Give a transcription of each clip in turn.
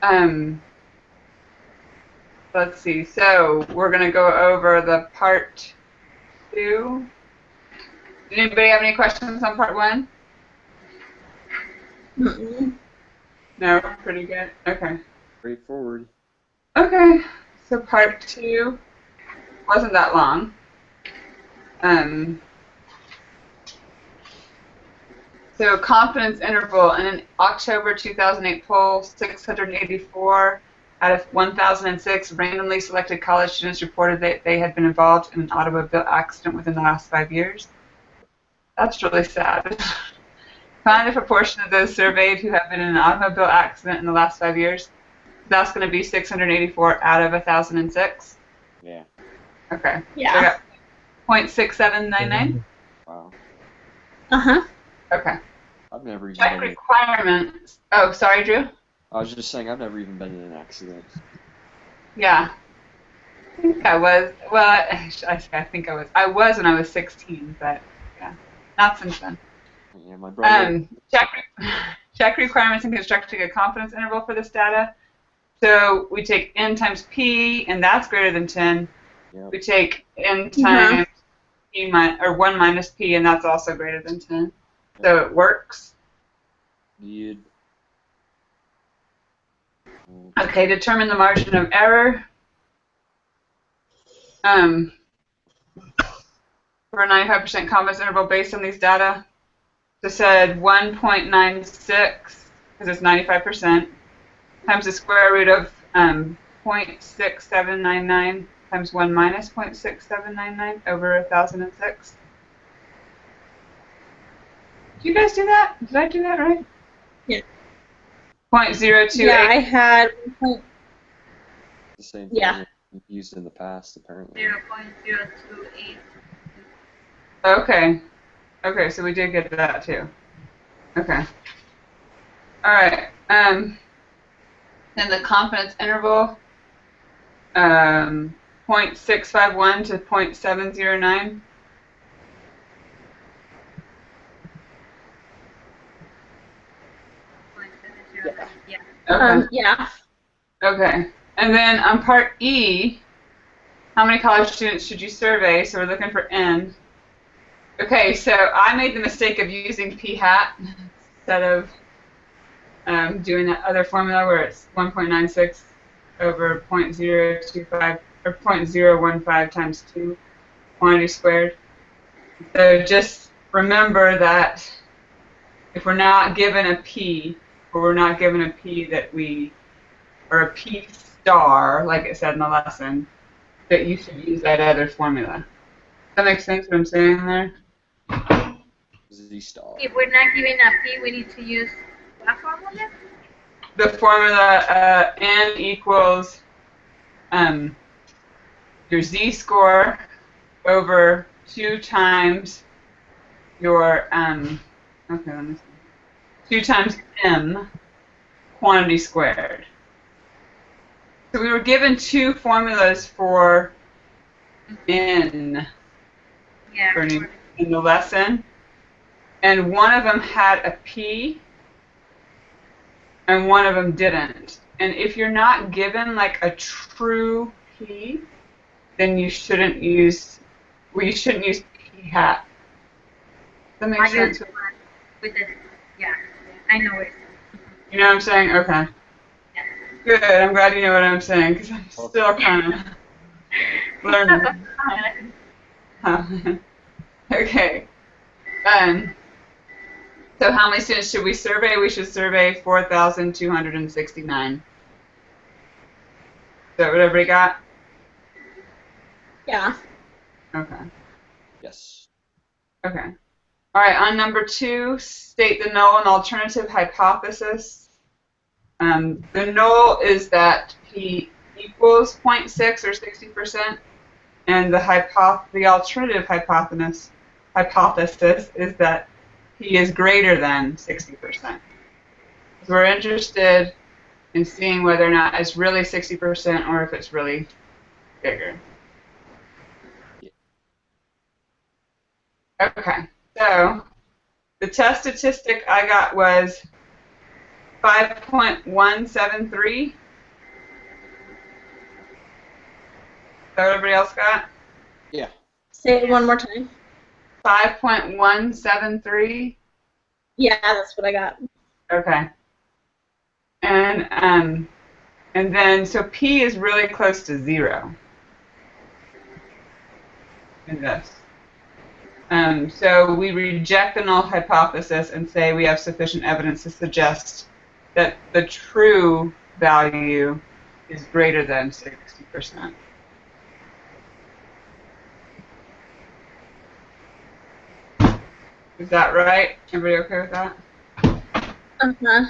Um, let's see. So we're going to go over the part 2. Did anybody have any questions on part 1? Mm-mm. No? Pretty good? Okay. Straightforward. Okay. So part 2 wasn't that long. So confidence interval in an October 2008 poll, 684 out of 1,006 randomly selected college students reported that they had been involved in an automobile accident within the last 5 years. That's really sad. Find the proportion of those surveyed who have been in an automobile accident in the last 5 years. That's going to be 684 out of 1,006. Yeah. Okay. Yeah. So I got 0.6799. Wow. Uh-huh. Okay. I've never even Check been. requirements. Oh, sorry, Drew. I was just saying I've never even been in an accident. Yeah. I think I was. Well, I think I was. I was when I was 16, but yeah, not since then. Yeah, my brother. Check requirements in constructing a confidence interval for this data. So we take n times p, and that's greater than 10. Yep. We take n times p or 1 minus p, and that's also greater than 10. So it works. You'd. Okay, determine the margin of error. For a 95% confidence interval based on these data. So said 1.96, because it's 95%, times the square root of 0.6799 times 1 minus 0.6799 over 1,006. Did you guys do that? Did I do that right? Yeah. 0.028. Yeah, I had. The same thing Yeah. we've used in the past, apparently. 0.028. Okay. Okay, so we did get that too. Okay. All right. Then the confidence interval, 0.651 to 0.709. Yeah. Okay. Yeah. Okay. And then on part E, how many college students should you survey? So we're looking for N. Okay, so I made the mistake of using p hat instead of doing that other formula where it's 1.96 over 0.025 or 0.015 times 2 quantity squared. So just remember that if we're not given a p, or we're not given a p that we, or a p star, like it said in the lesson, that you should use that other formula. Does that make sense what I'm saying there? Z-star. If we're not giving a P, we need to use what formula? The formula n equals your z-score over 2 times your, okay, let me see, 2 times m quantity squared. So we were given 2 formulas for n Yeah. in the lesson, and one of them had a p, and one of them didn't. And if you're not given like a true p, then you shouldn't use, well, you shouldn't use p hat. Does that make sense? With the, yeah, I know it. You know what I'm saying? Okay. Yeah. Good. I'm glad you know what I'm saying, because I'm still kind of learning. Okay. So how many students should we survey? We should survey 4,269. Is that what everybody got? Yeah. Okay. Yes. Okay. All right, on number 2, state the null and alternative hypothesis. The null is that P equals 0.6 or 60%, and the alternative hypothesis is that P is greater than 60%. So we're interested in seeing whether or not it's really 60% or if it's really bigger. Okay, so the test statistic I got was 5.173. Is that what everybody else got? Yeah. Say it one more time. 5.173. Yeah, that's what I got. Okay. And then so P is really close to 0 in this. So we reject the null hypothesis and say we have sufficient evidence to suggest that the true value is greater than 60%. Is that right? Everybody okay with that? Uh-huh.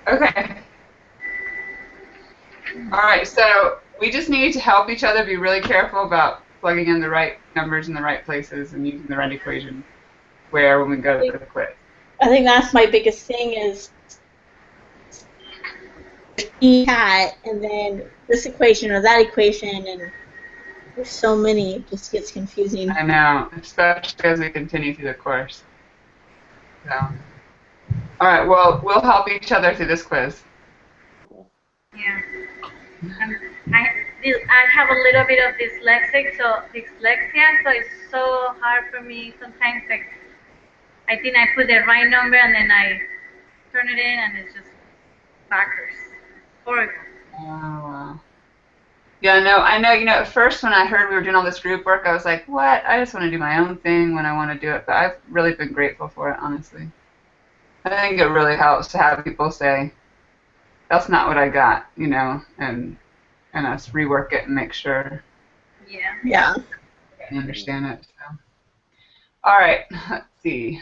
Okay. All right, so we just need to help each other be really careful about plugging in the right numbers in the right places and using the right equation where when we go to the quiz. I think that's my biggest thing is P hat and then this equation or that equation, and there's so many, it just gets confusing. I know, especially as we continue through the course. So, all right, well, we'll help each other through this quiz. Yeah. I have a little bit of dyslexia, so it's so hard for me sometimes. Like, I think I put the right number and then I turn it in and it's just backwards. Horrible. Oh, wow. Yeah, no, I know, at first when I heard we were doing all this group work, I was like, what? I just want to do my own thing when I want to do it. But I've really been grateful for it, honestly. I think it really helps to have people say, that's not what I got, and us rework it and make sure Yeah. Yeah. I understand it. So. All right, let's see.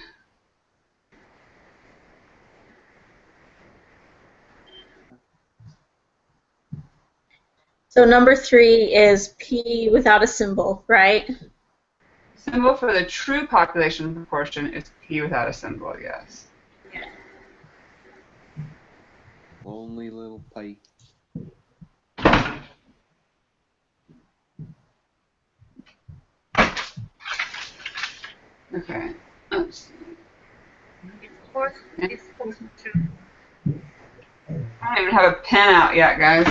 So number 3 is P without a symbol, right? Symbol for the true population proportion is P without a symbol, yes. Lonely little pike. Okay, let's see. It's supposed to. I don't even have a pen out yet, guys.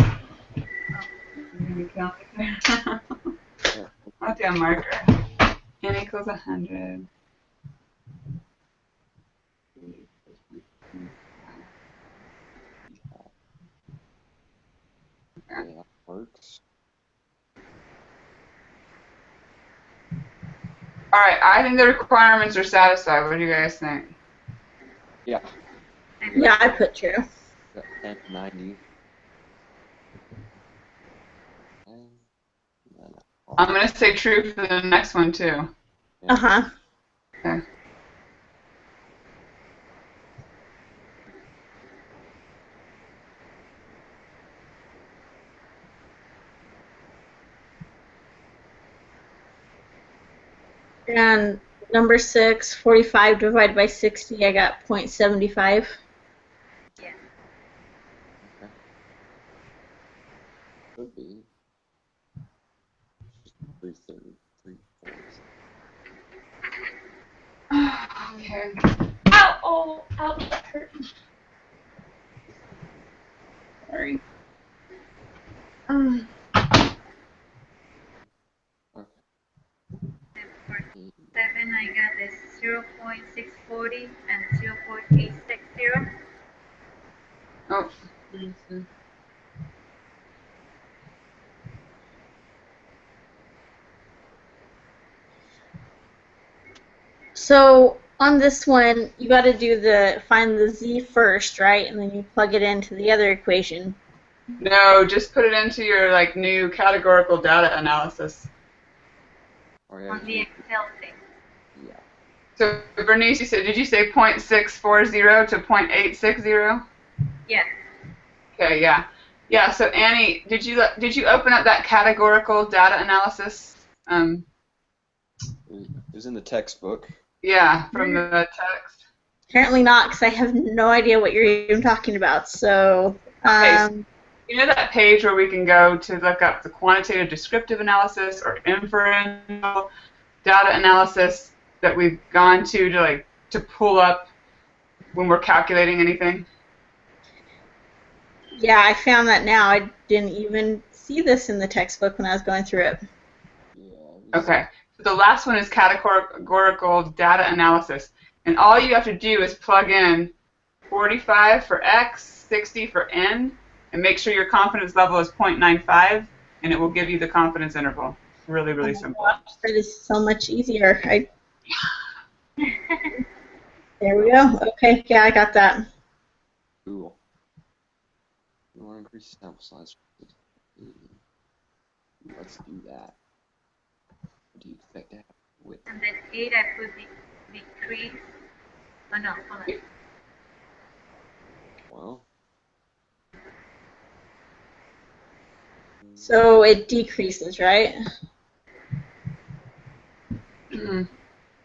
I'll do a marker. N equals 100. Yeah, that works. All right, I think the requirements are satisfied. What do you guys think? Yeah. Yeah, I put true. Got 1090. And then I'm going to say true for the next one, too. Uh-huh. Okay. And number 6, 45 divided by 60, I got 0.75. Yeah. Okay. Could be. 3/3, 3/4. Okay. Ow! Oh, ouch, that hurt. Sorry. Okay. And for 7, I got this 0.640 and 0.860. Oh. So on this one, you got to find the z first, right? And then you plug it into the other equation. No, just put it into your new categorical data analysis. Oh, yeah, On the Excel thing. yeah. So Bernice, did you say 0.640 to 0.860? Yeah. Okay, yeah. Yeah, so Annie, did you open up that categorical data analysis? It was in the textbook. Yeah, from the text. Apparently not, because I have no idea what you're even talking about. So, Okay, you know that page where we can go to look up the quantitative descriptive analysis or inferential data analysis that we've gone to pull up when we're calculating anything? Yeah, I found that now. I didn't even see this in the textbook when I was going through it. Yeah. Okay. So the last one is categorical data analysis. And all you have to do is plug in 45 for X, 60 for N, and make sure your confidence level is 0.95, and it will give you the confidence interval. Really, Oh really my simple. gosh, that is so much easier. There we go. Okay, yeah, I got that. Cool. You want to increase the sample size? Let's do that. What do you expect to happen with? And then 8, I put decrease. Oh no, hold on. Well. So it decreases, right?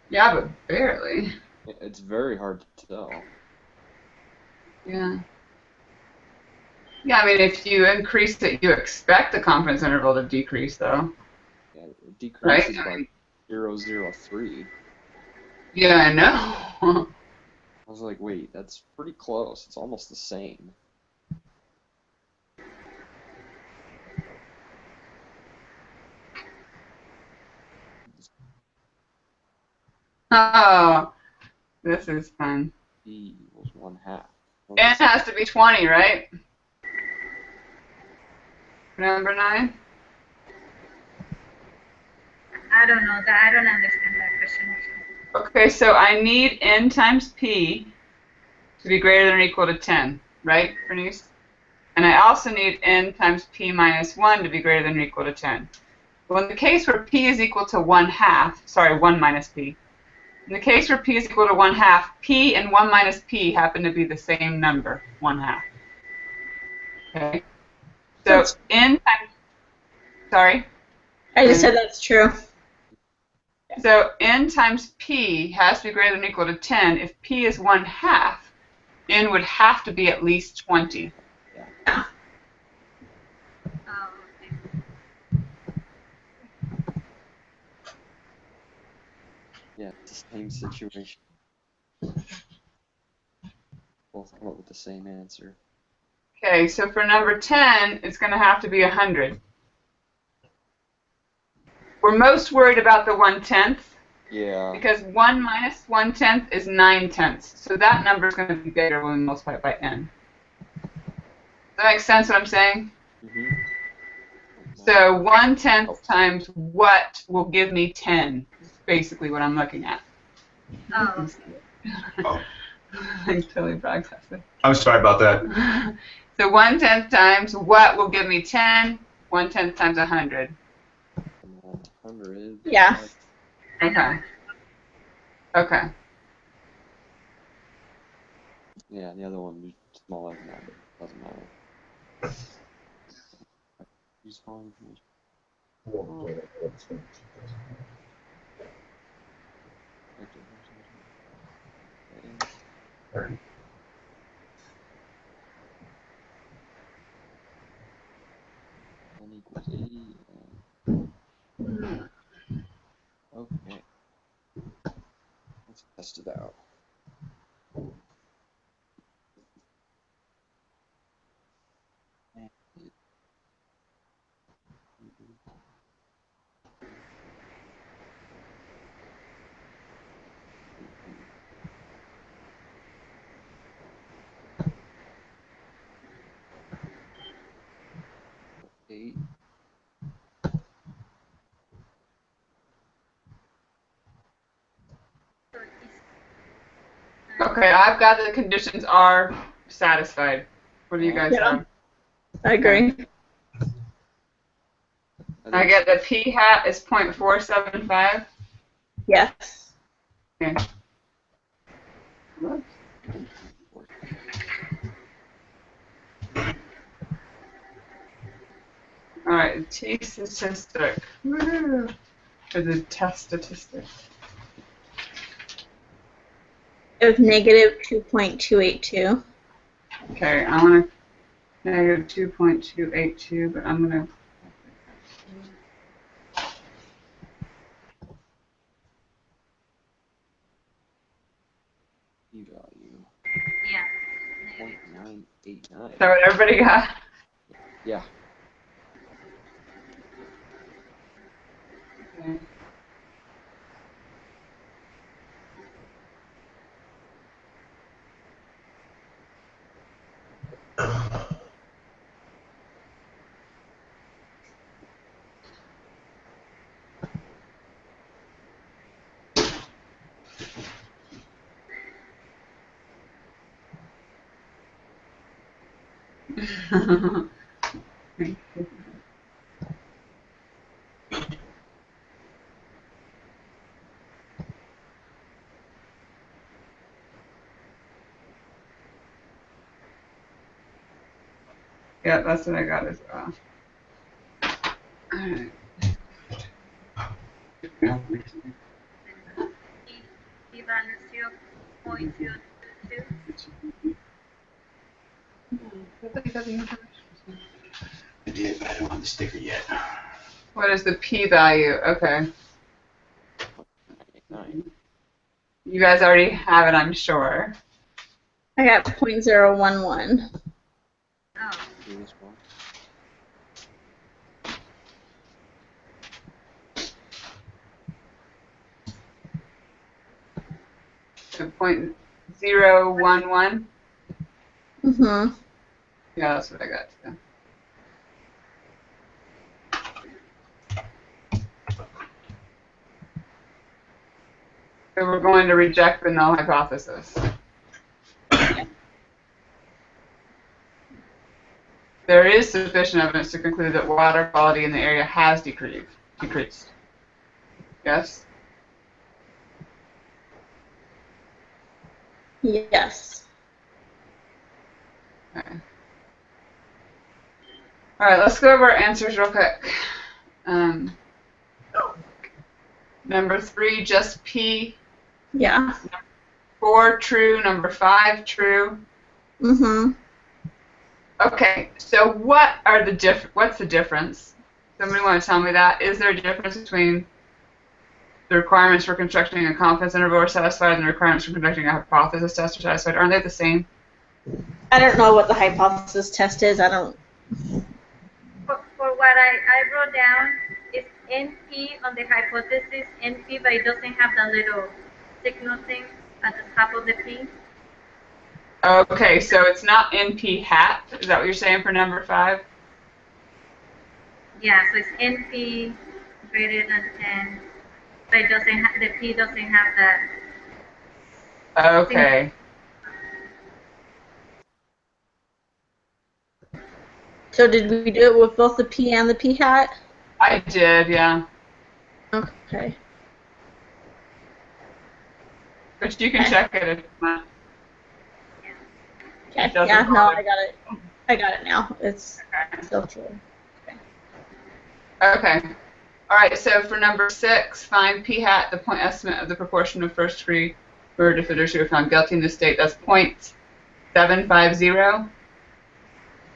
Yeah, but barely. It's very hard to tell. Yeah. Yeah, I mean, if you increase it, you expect the confidence interval to decrease, though. Yeah, it decreases Right? by 0.003. Yeah, I know. I was like, wait, that's pretty close. It's almost the same. Oh, this is fun. E equals 1/2. N has to be 20, right? Number 9? I don't know that. I don't understand that question. Okay, so I need N times P to be greater than or equal to 10, right, Bernice? And I also need N times P minus 1 to be greater than or equal to 10. Well, in the case where P is equal to 1/2, sorry, 1 minus P. In the case where P is equal to 1/2, P and 1 minus P happen to be the same number, 1/2. Okay? So N times, sorry? I just said that's true. So N times P has to be greater than or equal to 10. If P is 1/2, N would have to be at least 20. Yeah. Oh, okay. Yeah, it's the same situation. Both come up with the same answer. Okay, so for number 10, it's going to have to be 100. We're most worried about the 1/10 Yeah. because 1 minus 1/10 is 9/10. So that number is going to be bigger when we multiply it by N. Does that make sense what I'm saying? Mm-hmm. So 1/10 times what will give me 10 is basically what I'm looking at. Oh, Oh, I'm totally broadcasting. I'm sorry about that. So 1/10 times what will give me 10? 1/10 times 100. 100. Yeah. Okay. Okay. Yeah, the other one is smaller than that, but it doesn't matter. Use following information. Okay. N equals 80 and okay. Let's test it out. Eight. Okay, I've got the conditions are satisfied. What do you guys Yeah. have? I agree. I get the P hat is 0.475. Yes. Okay. Whoops. All right, T statistic. Woo! For the test statistic. It was negative 2.282. Okay, I want to negative 2.282, but I'm going to. P value. yeah. 0.9. 0.989. Is that what everybody got? Yeah. Okay. Yeah, that's what I got as well. Alright. P value 0.022. I did, but I don't have the sticker yet. What is the p-value? Okay. 0.989. You guys already have it, I'm sure. I got 0.011. Oh, Do this one. So 0.011? Mm-hmm. Yeah, that's what I got too. So we're going to reject the null hypothesis. There is sufficient evidence to conclude that water quality in the area has decreased. Yes? Yes. Okay. All right, let's go over our answers real quick. Number 3, just P. Yeah. 4, true. Number 5, true. Mm-hmm. Okay, so what's the difference? Somebody want to tell me that? Is there a difference between the requirements for constructing a confidence interval are satisfied and the requirements for conducting a hypothesis test are satisfied? Aren't they the same? I don't know what the hypothesis test is. I don't. for what I wrote down, it's NP on the hypothesis, NP, but it doesn't have the little signal thing at the top of the P. Okay, so it's not NP hat. Is that what you're saying for number 5? Yeah, so it's NP greater than 10, but it doesn't the P doesn't have that. Okay. So did we do it with both the P and the P hat? I did, yeah. Okay. But you can check it if you want. Okay. It doesn't Yeah. No, bother. I got it. I got it now. It's Okay. still true. Okay. All right, so for number 6, find p hat, the point estimate of the proportion of first degree murder defenders who are found guilty in the state. That's 0.750.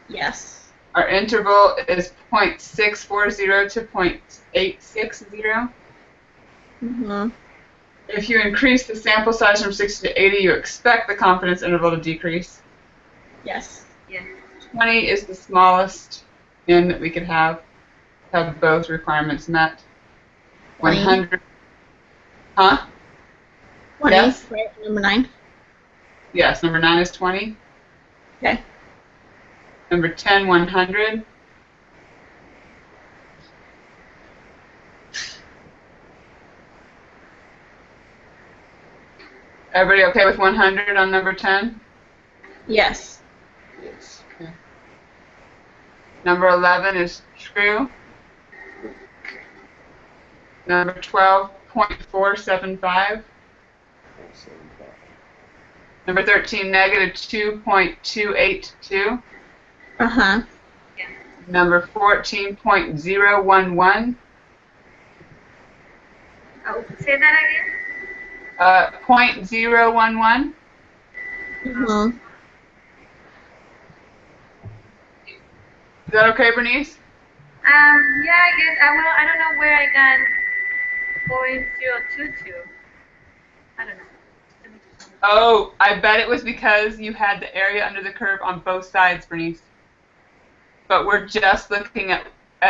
Yes. Our interval is 0.640 to 0.860. Mm-hmm. If you increase the sample size from 60 to 80, you expect the confidence interval to decrease. Yes. Yeah. 20 is the smallest n that we could have both requirements met. 20. 100. Huh? 20. Yes. Right. Number 9. Yes, number 9 is 20. Okay. Number 10, 100. Everybody okay with 100 on number 10? Yes. Yes. Number 11 is true. Number 12, 0.475. 0.75. Number 13, negative 2.282. Uh-huh. Number 14, 0.011. Oh, say that again. 0.011. Mm-hmm. Is that okay, Bernice? Yeah, I guess I don't know where I got 0.022. I don't know. Oh, I bet it was because you had the area under the curve on both sides, Bernice. But we're just looking at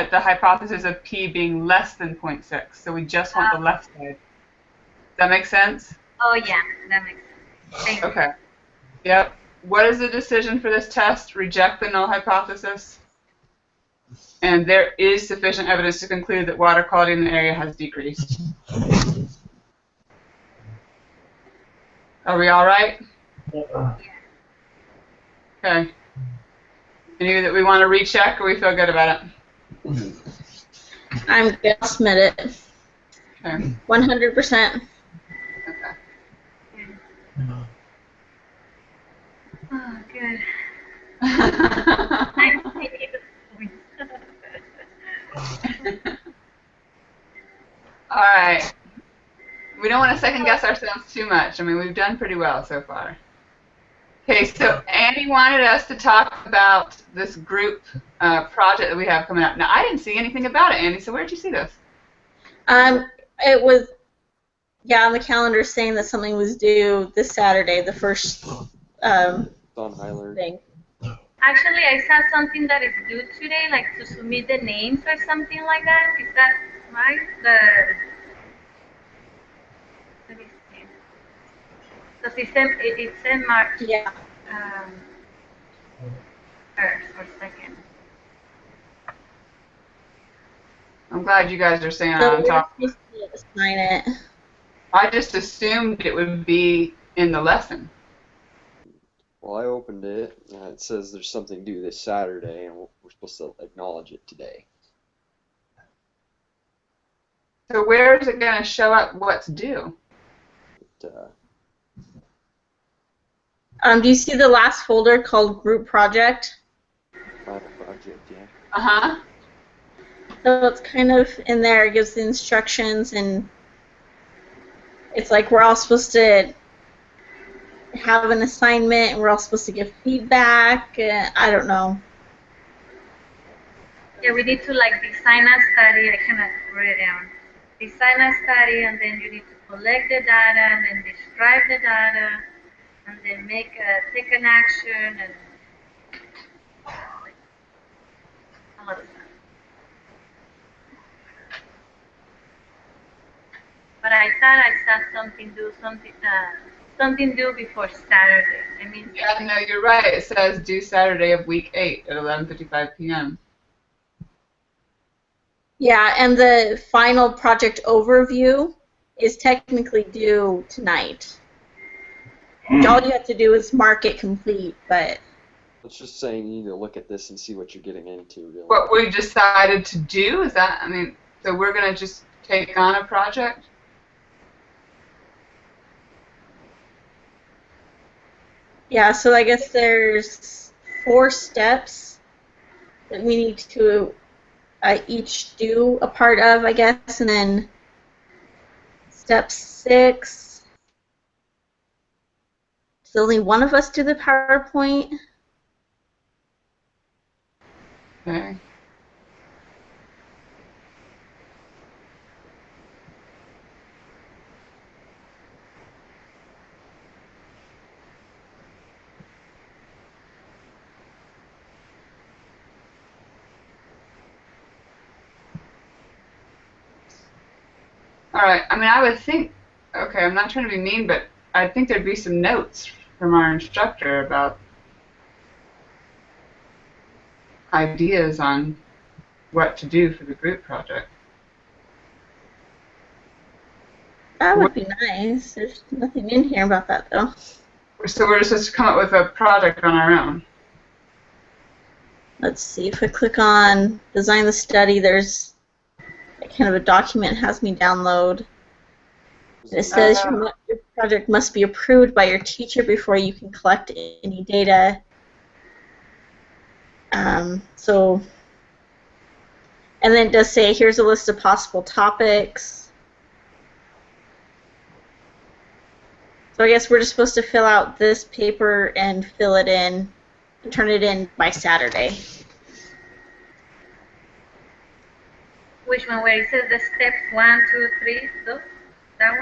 the hypothesis of P being less than 0.6, so we just want the left side. Does that make sense? Oh yeah, that makes sense. Thank you. Okay. Yep. What is the decision for this test? Reject the null hypothesis. And there is sufficient evidence to conclude that water quality in the area has decreased. Are we all right? Okay. Any that we want to recheck, or we feel good about it? I'm good. I'll submit it. Okay. 100%. Okay. Oh, good. I need All right. We don't want to second guess ourselves too much. I mean, we've done pretty well so far. Okay, so Annie wanted us to talk about this group project that we have coming up. Now, I didn't see anything about it, Annie, so where did you see this? It was, on the calendar saying that something was due this Saturday, the first Don Hyler. thing. Actually, I saw something that is due today, like to submit the names or something like that. Is that right? Let me see. Because it's in March. Yeah. 1st or 2nd. I'm glad you guys are staying So on we're top. supposed to sign it. I just assumed it would be in the lesson. Well, I opened it, and it says there's something due this Saturday, and we're supposed to acknowledge it today. So where is it going to show up what's due? But, Do you see the last folder called Group Project? final project, yeah. Uh-huh. So it's kind of in there. It gives the instructions, and it's like we're all supposed to have an assignment, and we're all supposed to give feedback. I don't know. Yeah, we need to like design a study. I cannot write it down. Design a study, and then you need to collect the data, and then describe the data, and then take an action, and a lot of stuff. But I thought I saw something due before Saturday. I mean, Yeah, no, you're right. It says due Saturday of week 8 at 11:55 p.m. Yeah, and the final project overview is technically due tonight. All you have to do is mark it complete, but It's just saying you need to look at this and see what you're getting into, really. What we decided to do, is that, I mean, so we're going to just take on a project? yeah, so I guess there's 4 steps that we need to each do a part of, I guess, and then step 6. Does only one of us do the PowerPoint? Okay. All right. I mean, I would think, okay, I'm not trying to be mean, but I think there'd be some notes from our instructor about ideas on what to do for the group project. That would be nice. There's nothing in here about that, though. So we're supposed to come up with a project on our own. Let's see. If I click on Design the Study, there's kind of a document has me download. It says your project must be approved by your teacher before you can collect any data. And then it does say, here's a list of possible topics. So I guess we're just supposed to fill out this paper and fill it in and turn it in by Saturday. which one? Where it says the steps 1, 2, 3, those? That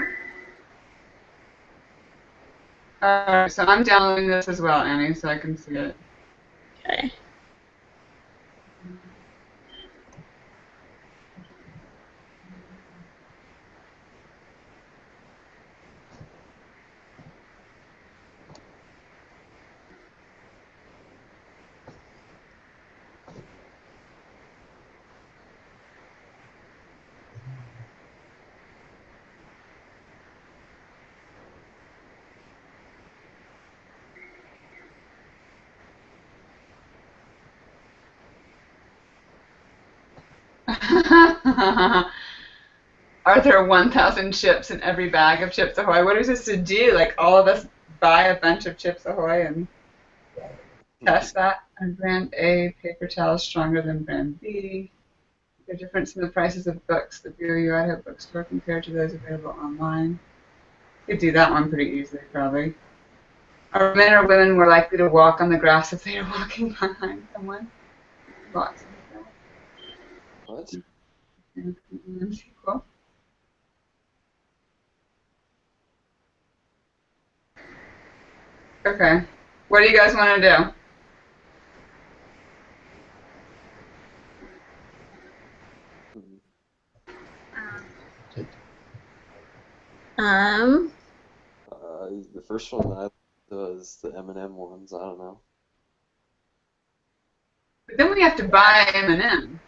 So I'm downloading this as well, Annie, so I can see it. Okay. Are there 1,000 chips in every bag of Chips Ahoy? What is this to do? Like, all of us buy a bunch of Chips Ahoy and test that? And brand A paper towel is stronger than brand B. The difference in the prices of books that BOU Idaho bookstore compared to those available online. Could do that one pretty easily, probably. Are men or women more likely to walk on the grass if they are walking behind someone? Lots of that. What? Cool. Okay. What do you guys want to do? Um, The first one that was the M&M ones. I don't know. But then we have to buy M&M.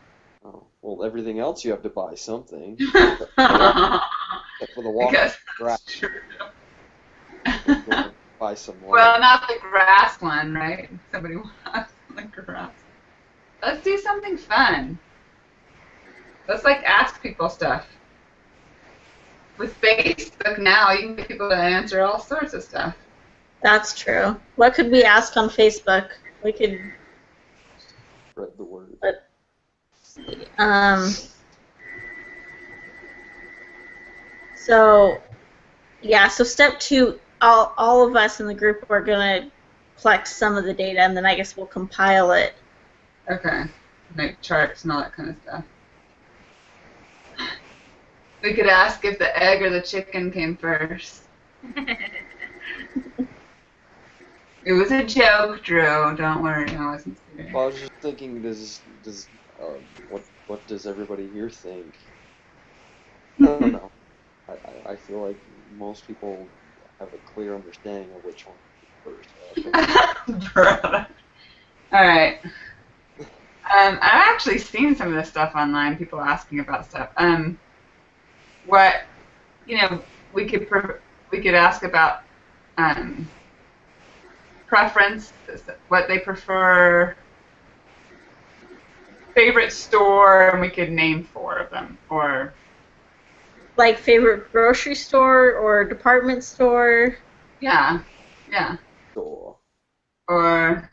Oh, well, everything else you have to buy something. I For the walk guess grass, that's true. buy some more. Well, not the grass one, right? Somebody wants the grass. Let's do something fun. Let's like ask people stuff. With Facebook now, you can get people to answer all sorts of stuff. that's true. What could we ask on Facebook? We could, Spread the word. so, yeah, so step 2, all of us in the group are going to collect some of the data, and then I guess we'll compile it. Okay. Make charts and all that kind of stuff. We could ask if the egg or the chicken came first. It was a joke, Drew. Don't worry, I wasn't serious. Well, I was just thinking, what does everybody here think? I don't know. I feel like most people have a clear understanding of which one first. Alright. I've actually seen some of this stuff online, people asking about stuff. What, we could ask about preference, what they prefer, favorite store, and we could name 4 of them, or Like favorite grocery store or department store? yeah, Sure. or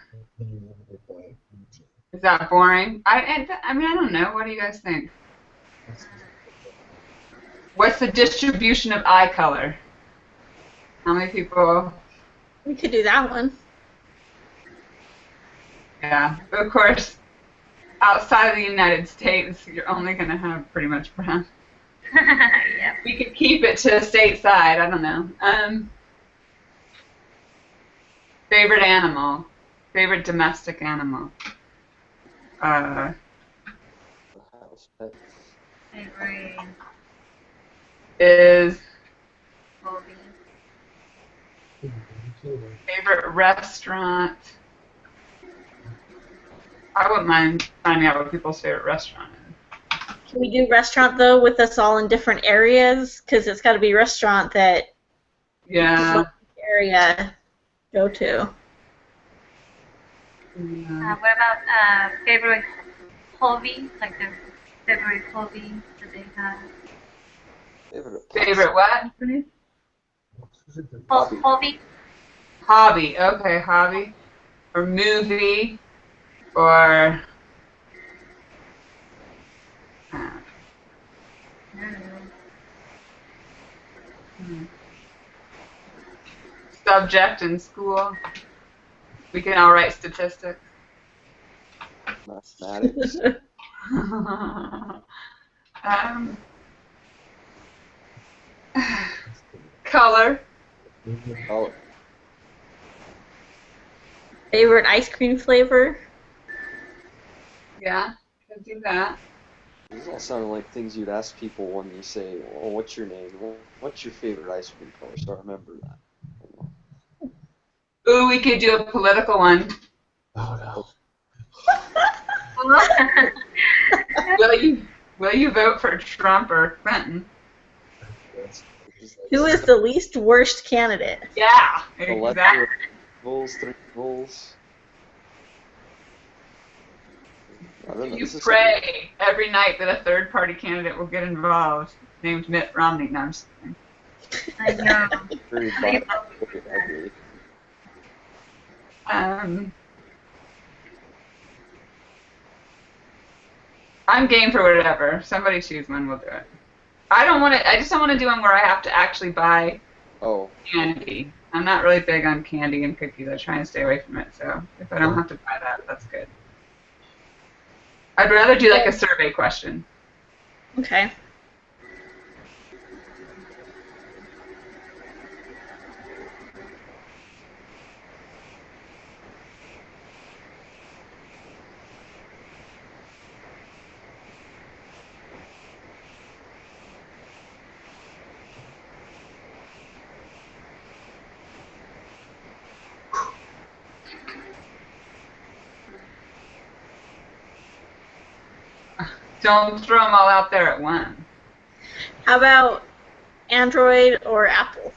is that boring? I mean, I don't know. What do you guys think? What's the distribution of eye color? How many people? We could do that one. Yeah, but of course, outside of the United States, you're only going to have pretty much brown. Yep. We could keep it to stateside. I don't know. Favorite animal, favorite domestic animal. The house pet. Favorite Is hobby. favorite restaurant. I wouldn't mind finding out what people's favorite restaurant is. Can we do restaurant, though, with us all in different areas? Because it's got to be restaurant that Yeah. area go to. Yeah. What about favorite hobby? Like the favorite hobby that they have. Favorite what? Hobby? Hobby. Okay, hobby. Or movie. Or subject in school. We can all write statistics. Mathematics. Color. Oh, Favorite ice cream flavor? Yeah, could do that. These all sound like things you'd ask people when you say, "Oh, what's your name? What's your favorite ice cream color?" So I remember that. Ooh, we could do a political one. Oh Will you vote for Trump or Clinton? Who is the least worst candidate? Yeah, Electoral exactly. rules, 3 rules. I don't know. You This is pray every night that a third-party candidate will get involved, named Mitt Romney. No, I'm just kidding. I know. very ugly. I'm game for whatever. Somebody choose one, we'll do it. I just don't want to do one where I have to actually buy Oh, candy. I'm not really big on candy and cookies. I try and stay away from it, so if I don't have to buy that, that's good. I'd rather do like a survey question. Okay. Don't throw them all out there at once. How about Android or Apple?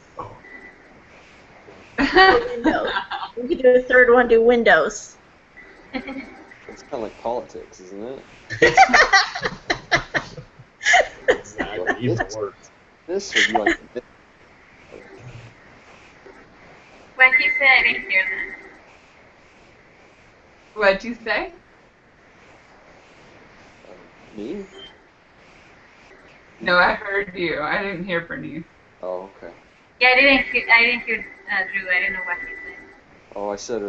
Windows. We could do a third one, do Windows. it's kind of like politics, isn't it? yeah, even worse. This would be like this. What he said, I didn't hear that. What'd you say? Me? No, I heard you. I didn't hear Bernice. Oh, okay. Yeah, I didn't hear Drew. I didn't know what he said. Oh, I said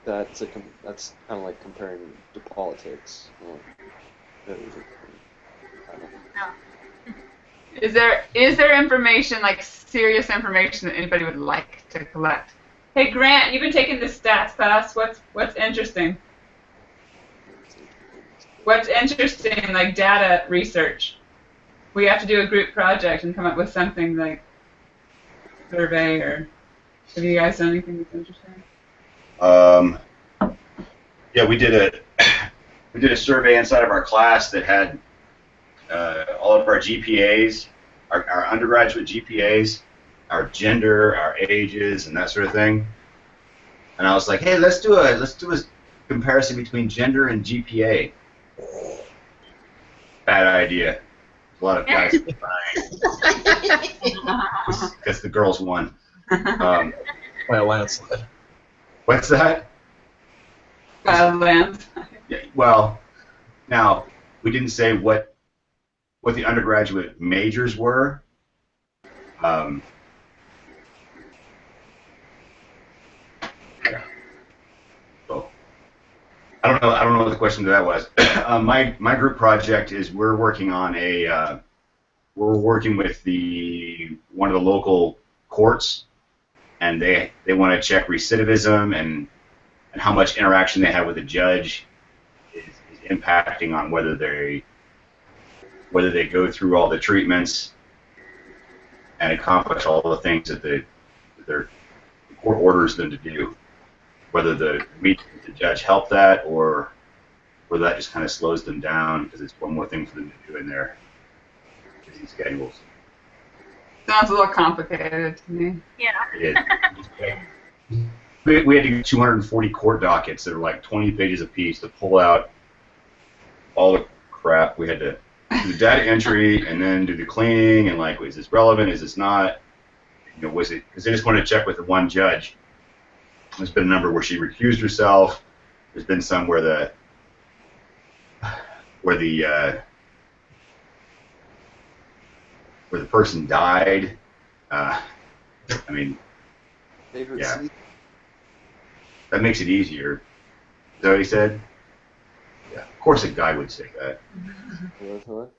that's that's kind of like comparing to politics. I don't know. No. Is there information, like serious information, that anybody would like to collect? Hey Grant, you've been taking this stats class. What's interesting? What's interesting, like data research? We have to do a group project and come up with something like survey, or have you guys done anything that's interesting? Yeah, we did a survey inside of our class that had all of our GPAs, our undergraduate GPAs, our gender, our ages, and that sort of thing. And I was like, hey, let's do a comparison between gender and GPA. Bad idea. A lot of guys crying because the girls won. By a landslide. What's that? Wildlands. Yeah, well, now we didn't say what the undergraduate majors were. Yeah. So I don't know what the question to that was. My group project is we're working on we're working with one of the local courts, and they want to check recidivism and how much interaction they have with the judge is impacting on whether they go through all the treatments and accomplish all the things that the court orders them to do. Whether the meeting with the judge help that, or whether that just kind of slows them down because it's one more thing for them to do in their busy schedules. Sounds a little complicated to me. Yeah. It is. We had to do 240 court dockets that are like 20 pages a piece to pull out all the crap. We had to do the data entry and then do the cleaning and like, is this relevant? Is this not? You know, was it? Because they just wanted to check with the one judge. There's been a number where she recused herself. There's been some where the person died. I mean, Favorite yeah. season? That makes it easier. Is that what he said? Yeah. Of course a guy would say that. What?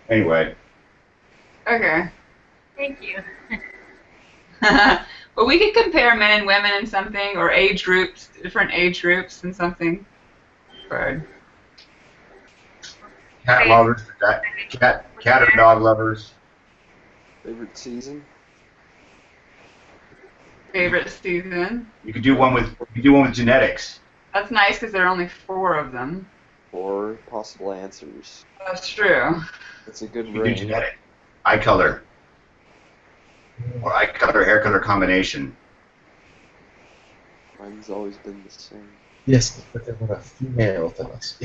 Anyway. Okay. Thank you. Well, we could compare men and women in something, or age groups, different age groups in something. Good. Cat lovers, cat or dog lovers. Favorite season? Favorite season. You could do one with genetics. That's nice because there are only 4 of them. 4 possible answers. That's true. That's a good You could do range. genetic. Eye color. Or eye color, hair color combination. Mine's always been the same. Yes, but there were a female than us.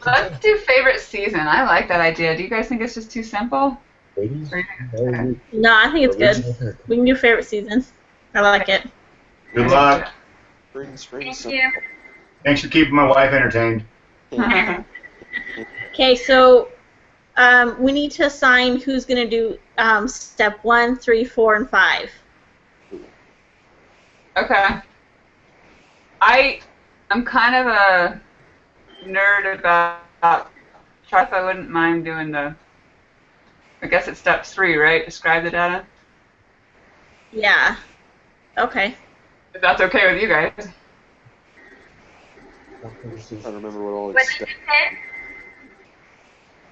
Let's do favorite season. I like that idea. Do you guys think it's just too simple? Ladies? Or you think- okay. No, I think it's good. Original haircut. We can do favorite season. I like it. Good luck. Spring, Thank summer. you. Thanks for keeping my wife entertained. Okay, so we need to assign who's going to do step 1, 3, 4, and 5. Okay. I'm kind of a nerd about charts. I wouldn't mind doing the. I guess it's step 3, right? Describe the data. Yeah. Okay. If that's okay with you guys. I don't remember what all What it's did you say?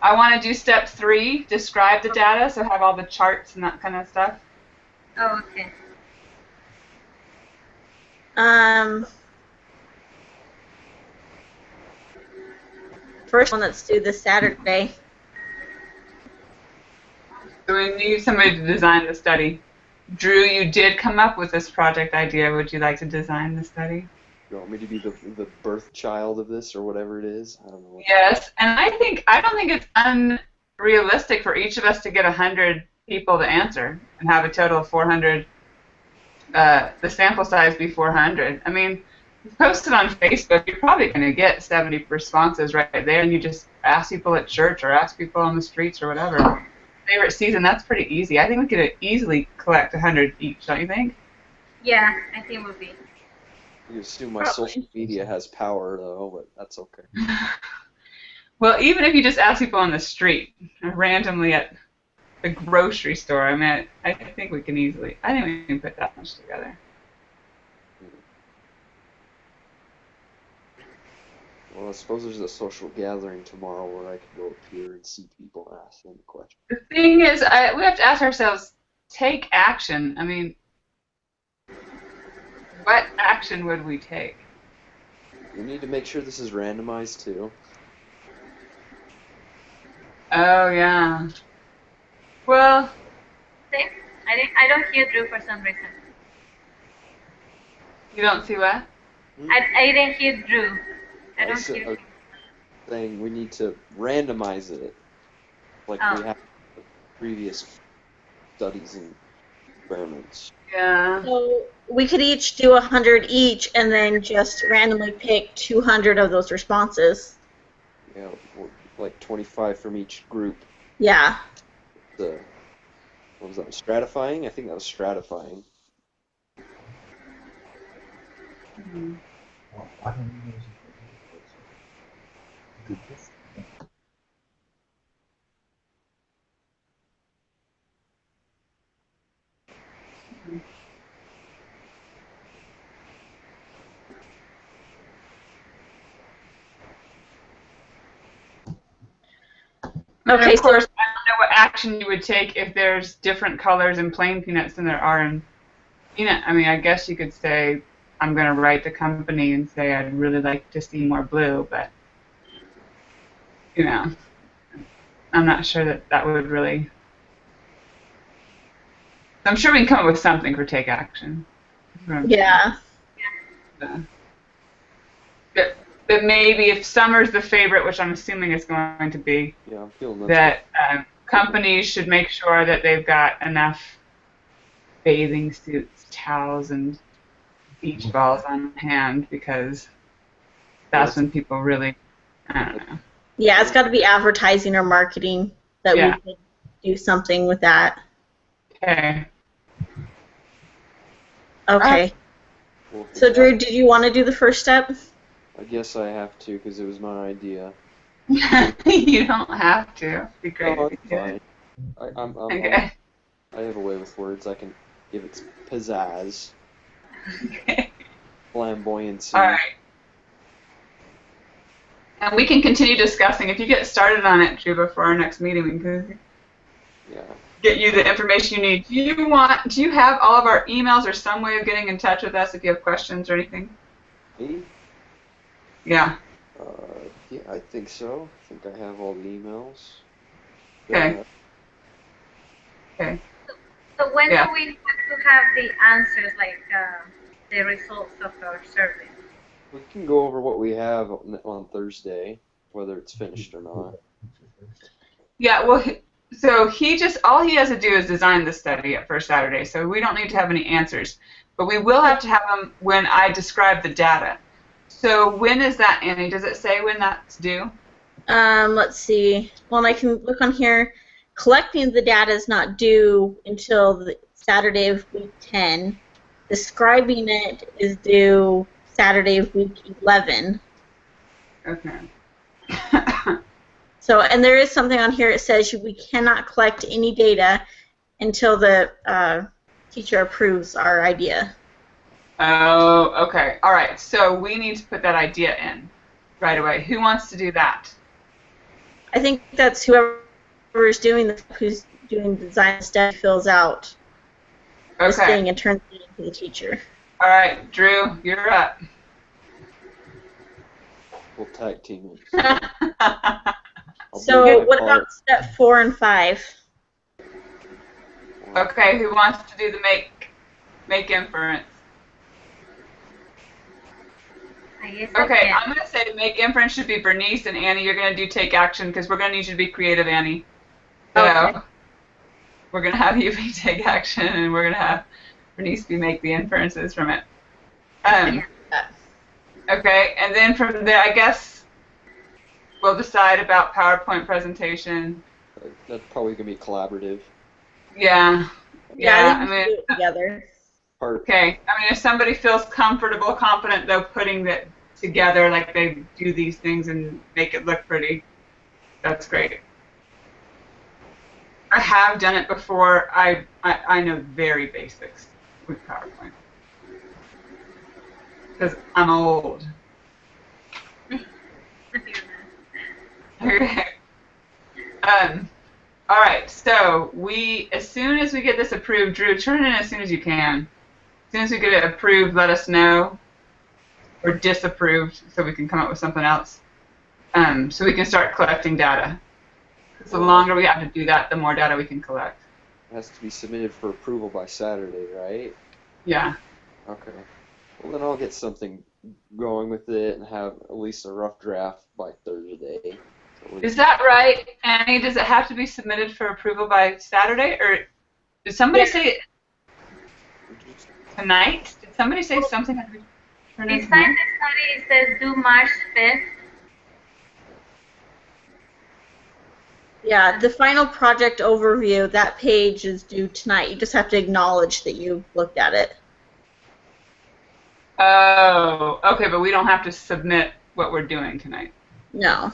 I want to do step 3, describe the data, so have all the charts and that kind of stuff. Oh, okay. First one, let's do this Saturday. So we need somebody to design the study. Drew, you did come up with this project idea. Would you like to design the study? You want me to be the birth child of this or whatever it is? I don't know. Yes, and I don't think it's unrealistic for each of us to get 100 people to answer and have a total of 400. The sample size be 400. I mean, you post it on Facebook, you're probably going to get 70 responses right there, and you just ask people at church or ask people on the streets or whatever. Favorite season, that's pretty easy. I think we could easily collect 100 each, don't you think? Yeah, I think it would be. You assume my Probably. social media has power though, but that's okay. Well, even if you just ask people on the street, randomly at the grocery store, I mean, I think we can easily, I think we can put that much together. Well, I suppose there's a social gathering tomorrow where I can go up here and see people and ask them questions. The thing is, we have to ask ourselves, take action. I mean, what action would we take? We need to make sure this is randomized too. Oh, yeah. Well, See? I don't hear Drew for some reason. you don't see what? I didn't hear Drew. I I don't said- hear him. Saying we need to randomize it, like Oh. we have with previous studies and experiments. Yeah. So we could each do 100 each, and then just randomly pick 200 of those responses. You know, like 25 from each group. Yeah. What was that? Stratifying? I think that was stratifying. Mhm. Well, I don't know. Good guess. And Okay, of so- course, I don't know what action you would take if there's different colors in plain peanuts than there are in peanut. I mean, I guess you could say, I'm going to write the company and say I'd really like to see more blue, but, you know, I'm not sure that that would really... I'm sure we can come up with something for take action. Yeah. But maybe if summer's the favorite, which I'm assuming it's going to be, Yeah, I'm feeling that companies should make sure that they've got enough bathing suits, towels, and beach balls on hand, because that's when people really, I don't know. Yeah, it's got to be advertising or marketing that Yeah. we could do something with that. Okay. Okay. Well, So, Drew, did you want to do the first step? I guess I have to because it was my idea. You don't have to. It'd be great No, if you it's did. fine. I have a way with words. I can give it pizzazz, Okay. flamboyancy. All right. And we can continue discussing. If you get started on it, Drew, before our next meeting, we can Yeah. get you the information you need. Do you have all of our emails or some way of getting in touch with us if you have questions or anything? Me? Yeah. Yeah, I think so. I think I have all the emails. Okay. Okay. So when Yeah. do we have to have the answers, like the results of our survey? We can go over what we have on Thursday, whether it's finished or not. Yeah, well, so all he has to do is design the study for Saturday, so we don't need to have any answers. But we will have to have them when I describe the data. So when is that, Annie? Does it say when that's due? Let's see. Well, I can look on here. Collecting the data is not due until the Saturday of week 10. Describing it is due Saturday of week 11. Okay. So, and there is something on here that says we cannot collect any data until the teacher approves our idea. Oh, okay. All right. So we need to put that idea in right away. Who wants to do that? I think that's whoever's who's doing the design study fills out this Okay. thing and turns it into the teacher. All right, Drew, you're up. We'll tag team it. I'll So, do my what part. about step 4 and 5? Okay, who wants to do the make inference? I guess I Okay, can. I'm going to say to make inference should be Bernice, and Annie, you're going to do take action because we're going to need you to be creative, Annie. So Okay. we're going to have you be take action, and we're going to have Bernice be make the inferences from it. Okay, and then from there, I guess we'll decide about PowerPoint presentation. That's probably gonna be collaborative. Yeah. Yeah, I I think we mean, can do it together. Part. okay. I mean, if somebody feels comfortable, confident, though, putting that together, like they do these things and make it look pretty, that's great. I have done it before. I know very basics with PowerPoint because I'm old. Okay. All right. So as soon as we get this approved, Drew, turn it in as soon as you can. As soon as we get it approved, let us know, or disapproved, so we can come up with something else. So we can start collecting data. The longer we have to do that, the more data we can collect. It has to be submitted for approval by Saturday, right? Yeah. Okay. Well, then I'll get something going with it and have at least a rough draft by Thursday. So Is that right, Annie? Does it have to be submitted for approval by Saturday, or did somebody say tonight? Did somebody say something had to be turned in Beside tonight? the study, it says due March 5th. Yeah, the final project overview, that page is due tonight. You just have to acknowledge that you looked at it. Oh, okay, but we don't have to submit what we're doing tonight, No.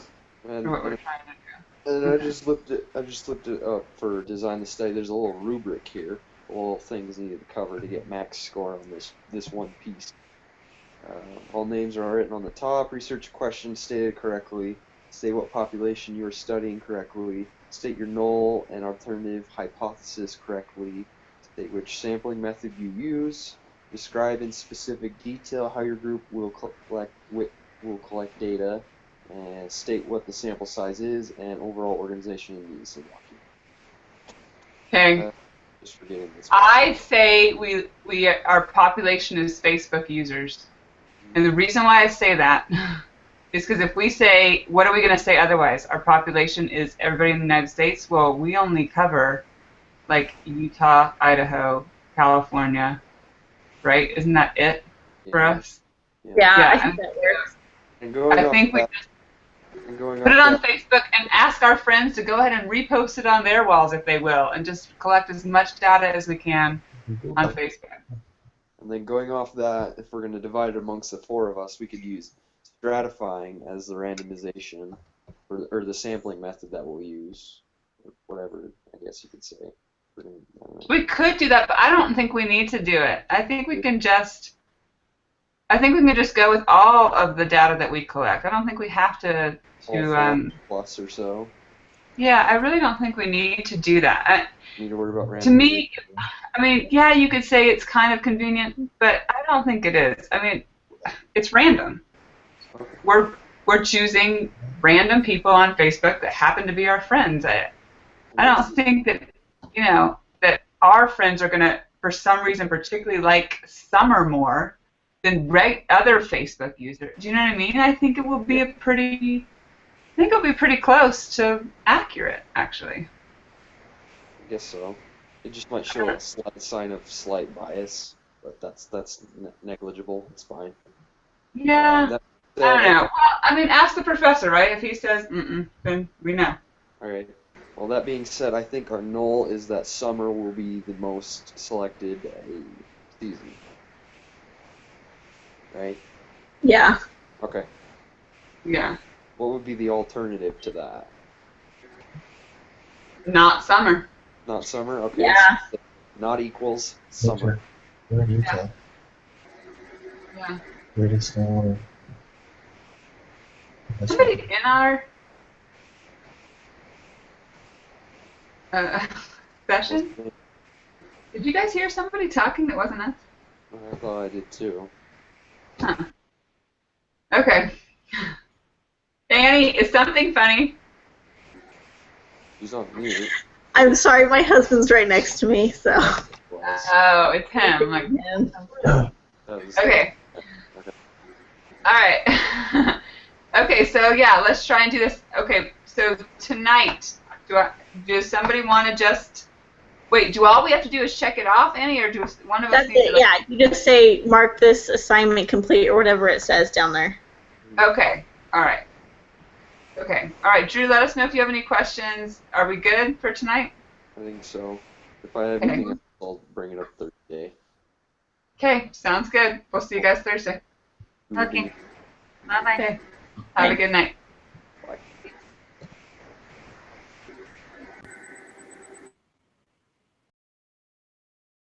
And, or what we're and, trying to do. and I just looked it up for design the study. There's a little rubric here, little things needed to cover to get max score on this one piece. All names are written on the top. Research questions stated correctly. State what population you are studying correctly. State your null and alternative hypothesis correctly. State which sampling method you use. Describe in specific detail how your group will collect data. And state what the sample size is and overall organization needs to document. Okay. Just forgetting this. I say our population is Facebook users, and the reason why I say that is because if we say, what are we going to say otherwise? Our population is everybody in the United States. Well, we only cover like Utah, Idaho, California, right? Isn't that it for us? Yeah, I think that works. And going I off think we that, just and going put it off on that, Facebook and ask our friends to go ahead and repost it on their walls if they will, and just collect as much data as we can on Facebook. And then going off that, if we're going to divide it amongst the four of us, we could use stratifying as the or the sampling method that we'll use, or whatever I guess you could say, We could do that, but I don't think we need to do it. I think we can just go with all of the data that we collect. I don't think we have to plus or so. Yeah, I really don't think we need to do that. Need to worry about random. To me, I mean, yeah, you could say it's kind of convenient, but I don't think it is. I mean, it's random. We're choosing random people on Facebook that happen to be our friends. I don't think that, that our friends are going to, for some reason, particularly like Summer more than other Facebook users. Do you know what I mean? I think it will be pretty close to accurate, actually. I guess so. It just might show a slight sign of slight bias, but that's negligible. It's fine. Yeah. I don't know. Well, I mean, ask the professor, right? If he says, then we know. All right. Well, that being said, I think our null is that Summer will be the most selected season. Right? Yeah. Okay. Yeah. What would be the alternative to that? Not Summer. Not Summer? Okay. Yeah. So not equals Summer. We're in Utah. Yeah. Really small. Somebody in our session? Did you guys hear somebody talking that wasn't us? I thought I did too. Huh. Okay. Annie, is something funny? He's on mute. I'm sorry, my husband's right next to me, so. Oh, it's him. Like, okay. All right. Okay, so yeah, let's try and do this. Okay, so tonight, does somebody want to just wait? Do all we have to do is check it off, Annie, or do one of us That's need it, to? yeah. You just say mark this assignment complete or whatever it says down there. Okay. All right. Okay. All right, Drew. Let us know if you have any questions. Are we good for tonight? I think so. If I have anything else, I'll bring it up Thursday. Okay. Sounds good. We'll see you guys Thursday. Okay. Bye-bye. Okay. Have a good night.